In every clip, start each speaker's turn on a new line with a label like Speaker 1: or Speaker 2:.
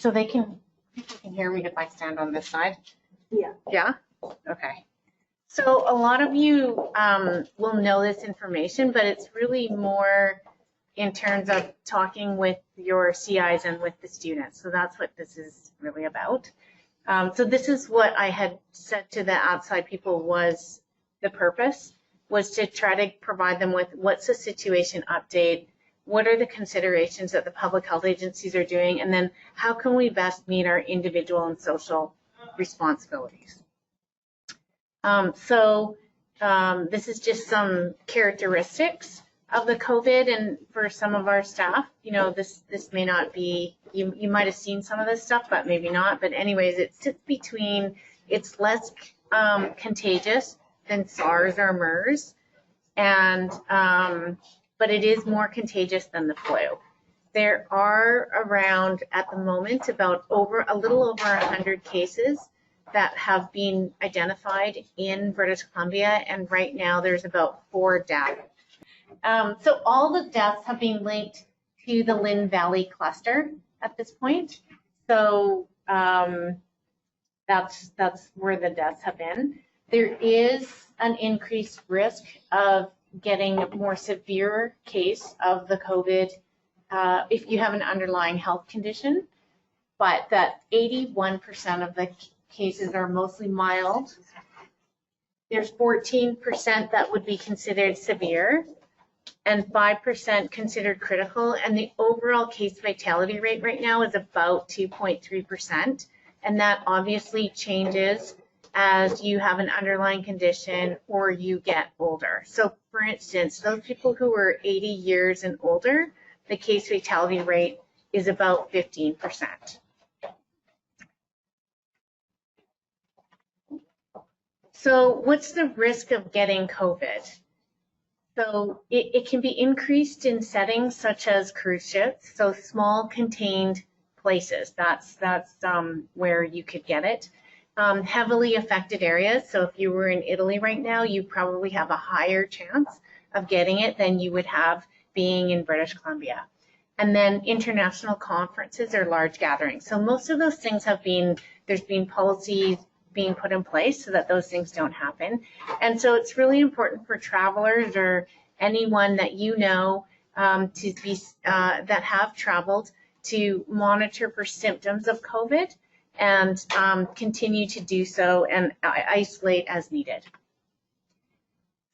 Speaker 1: So people can hear me if I stand on this side?
Speaker 2: Yeah.
Speaker 1: Yeah? Okay. So a lot of you will know this information, but it's really more in terms of talking with your CIs and with the students. So that's what this is really about. So this is what I had said to the outside people was the purpose, was to try to provide them with what's the situation update, what are the considerations that the public health agencies are doing, and then how can we best meet our individual and social responsibilities. This is just some characteristics of the COVID, and for some of our staff, you know, this may not be, you might have seen some of this stuff, but maybe not. But anyways, it sits between, it's less contagious than SARS or MERS, and but it is more contagious than the flu. There are around, at the moment, about a little over 100 cases that have been identified in British Columbia, and right now there's about 4 deaths. So all the deaths have been linked to the Lynn Valley cluster at this point. So that's where the deaths have been. There is an increased risk of getting a more severe case of the COVID if you have an underlying health condition, but that 81% of the cases are mostly mild. There's 14% that would be considered severe and 5% considered critical, and the overall case fatality rate right now is about 2.3%, and that obviously changes as you have an underlying condition or you get older. So for instance, those people who are 80 years and older, the case fatality rate is about 15%. So what's the risk of getting COVID? So it can be increased in settings such as cruise ships, so small contained places. That's where you could get it. Heavily affected areas. So if you were in Italy right now, you probably have a higher chance of getting it than you would have being in British Columbia. And then international conferences or large gatherings. So most of those things there's been policies being put in place so that those things don't happen. And so it's really important for travelers or anyone that you know to be that have traveled to monitor for symptoms of COVID and continue to do so and isolate as needed.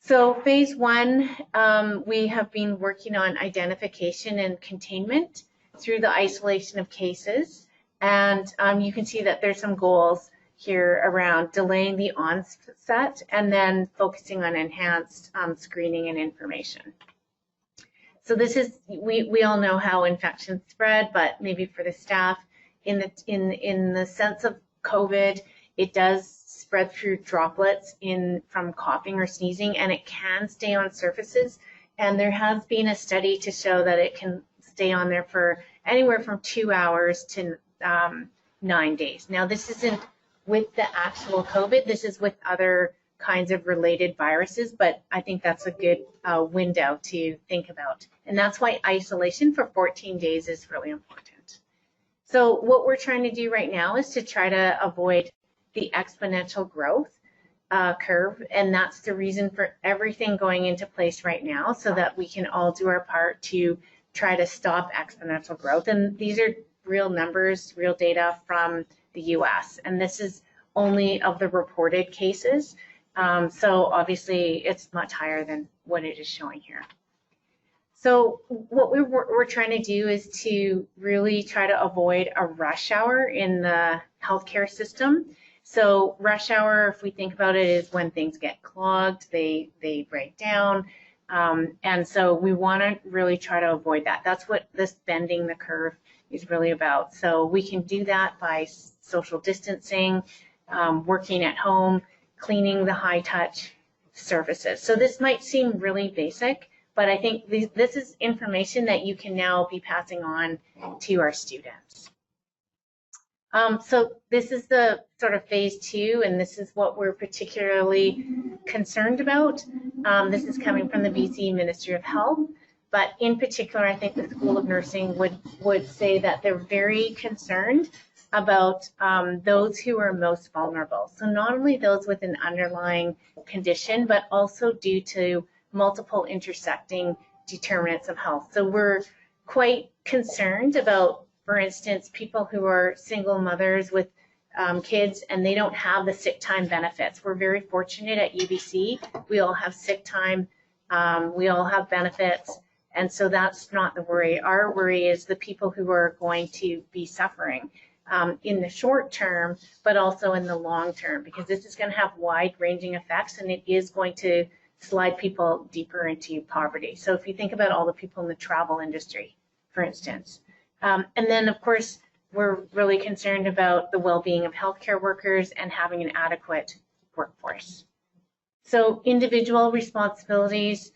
Speaker 1: So phase 1, we have been working on identification and containment through the isolation of cases. And you can see that there's some goals here around delaying the onset and then focusing on enhanced screening and information. So this is, we all know how infections spread, but maybe for the staff, in the sense of COVID, it does spread through droplets from coughing or sneezing, and it can stay on surfaces. And there has been a study to show that it can stay on there for anywhere from 2 hours to 9 days. Now, this isn't with the actual COVID, this is with other kinds of related viruses, but I think that's a good window to think about. And that's why isolation for 14 days is really important. So what we're trying to do right now is to try to avoid the exponential growth curve, and that's the reason for everything going into place right now, so that we can all do our part to try to stop exponential growth. And these are real numbers, real data from the US, and this is only of the reported cases. So obviously it's much higher than what it is showing here. So what we're trying to do is to really try to avoid a rush hour in the healthcare system. So rush hour, if we think about it, is when things get clogged, they break down. And so we want to really try to avoid that. That's what this bending the curve is really about. So we can do that by social distancing, working at home, cleaning the high touch surfaces. So this might seem really basic, but I think this is information that you can now be passing on to our students. So this is the sort of phase 2, and this is what we're particularly concerned about. This is coming from the BC Ministry of Health. But in particular, I think the School of Nursing would say that they're very concerned about those who are most vulnerable. So not only those with an underlying condition, but also due to multiple intersecting determinants of health. So we're quite concerned about, for instance, people who are single mothers with kids and they don't have the sick time benefits. We're very fortunate at UBC. We all have sick time. We all have benefits. And so that's not the worry. Our worry is the people who are going to be suffering in the short term, but also in the long term, because this is going to have wide-ranging effects and it is going to slide people deeper into poverty. So if you think about all the people in the travel industry, for instance. And then, of course, we're really concerned about the well-being of healthcare workers and having an adequate workforce. So individual responsibilities,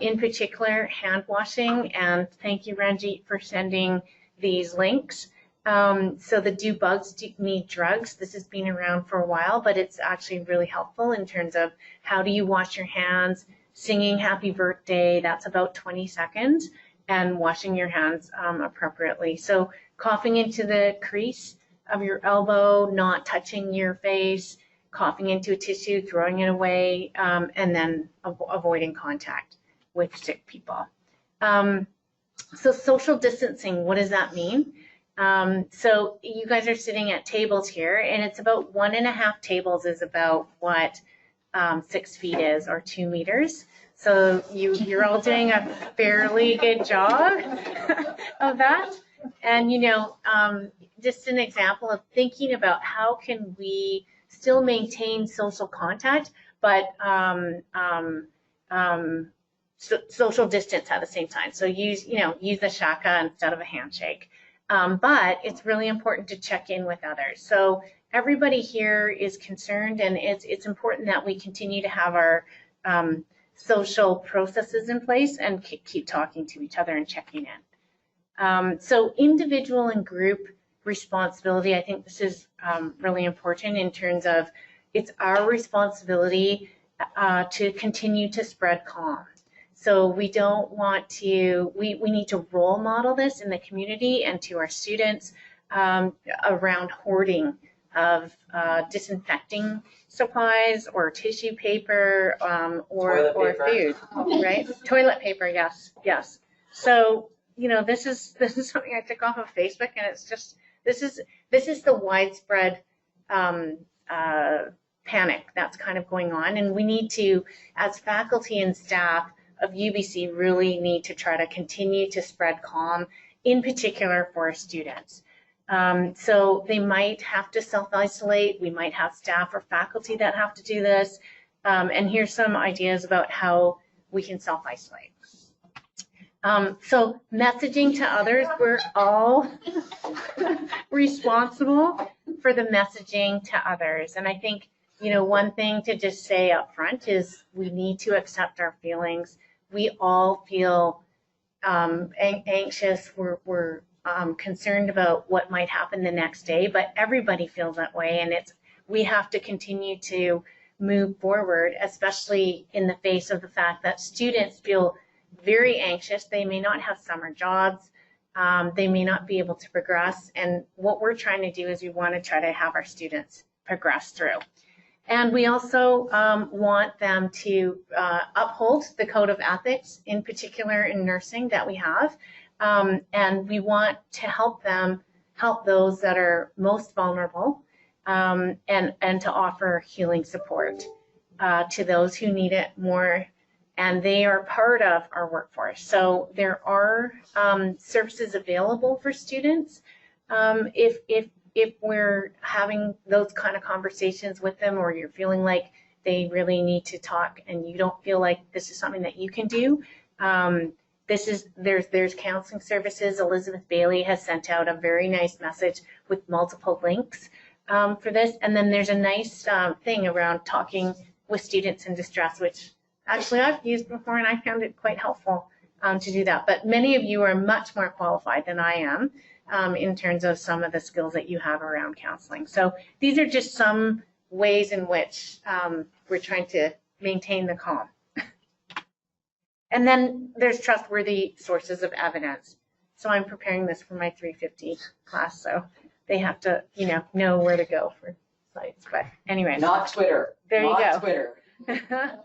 Speaker 1: in particular, hand washing, and thank you, Ranjit, for sending these links. So the Do Bugs Need Drugs, this has been around for a while, but it's actually really helpful in terms of how do you wash your hands, singing happy birthday, that's about 20 seconds, and washing your hands appropriately. So coughing into the crease of your elbow, not touching your face, coughing into a tissue, throwing it away, and then avoiding contact with sick people. So social distancing, what does that mean? So you guys are sitting at tables here, and it's about 1.5 tables is about what 6 feet is, or 2 meters. So you're all doing a fairly good job of that. And, you know, just an example of thinking about how can we still maintain social contact, but social distance at the same time. So use the shaka instead of a handshake. But it's really important to check in with others. So everybody here is concerned, and it's important that we continue to have our social processes in place and keep talking to each other and checking in. So individual and group responsibility, I think this is really important in terms of it's our responsibility to continue to spread calm. So we don't want to, we need to role model this in the community and to our students around hoarding of disinfecting supplies or tissue paper or food, right? Toilet paper, yes. So, you know, this is something I took off of Facebook, and it's just, this is the widespread panic that's kind of going on, and we need to, as faculty and staff of UBC, really need to try to continue to spread calm, in particular for our students. So they might have to self-isolate. We might have staff or faculty that have to do this. And here's some ideas about how we can self-isolate. So messaging to others, we're all responsible for the messaging to others. And I think, you know, one thing to just say up front is we need to accept our feelings. We all feel anxious. We're concerned about what might happen the next day, but everybody feels that way, and we have to continue to move forward, especially in the face of the fact that students feel very anxious. They may not have summer jobs. They may not be able to progress, and what we're trying to do is we want to try to have our students progress through. And we also want them to uphold the code of ethics, in particular in nursing that we have. And we want to help those that are most vulnerable, and to offer healing support to those who need it more. And they are part of our workforce. So there are services available for students if we're having those kind of conversations with them, or you're feeling like they really need to talk and you don't feel like this is something that you can do. There's counseling services. Elizabeth Bailey has sent out a very nice message with multiple links for this. And then there's a nice thing around talking with students in distress, which actually I've used before, and I found it quite helpful to do that. But many of you are much more qualified than I am in terms of some of the skills that you have around counseling. So these are just some ways in which we're trying to maintain the calm. And then there's trustworthy sources of evidence. So I'm preparing this for my 350 class, so they have to, know where to go for sites. But anyway.
Speaker 2: Not Twitter.
Speaker 1: There you
Speaker 2: Not
Speaker 1: go.
Speaker 2: Twitter.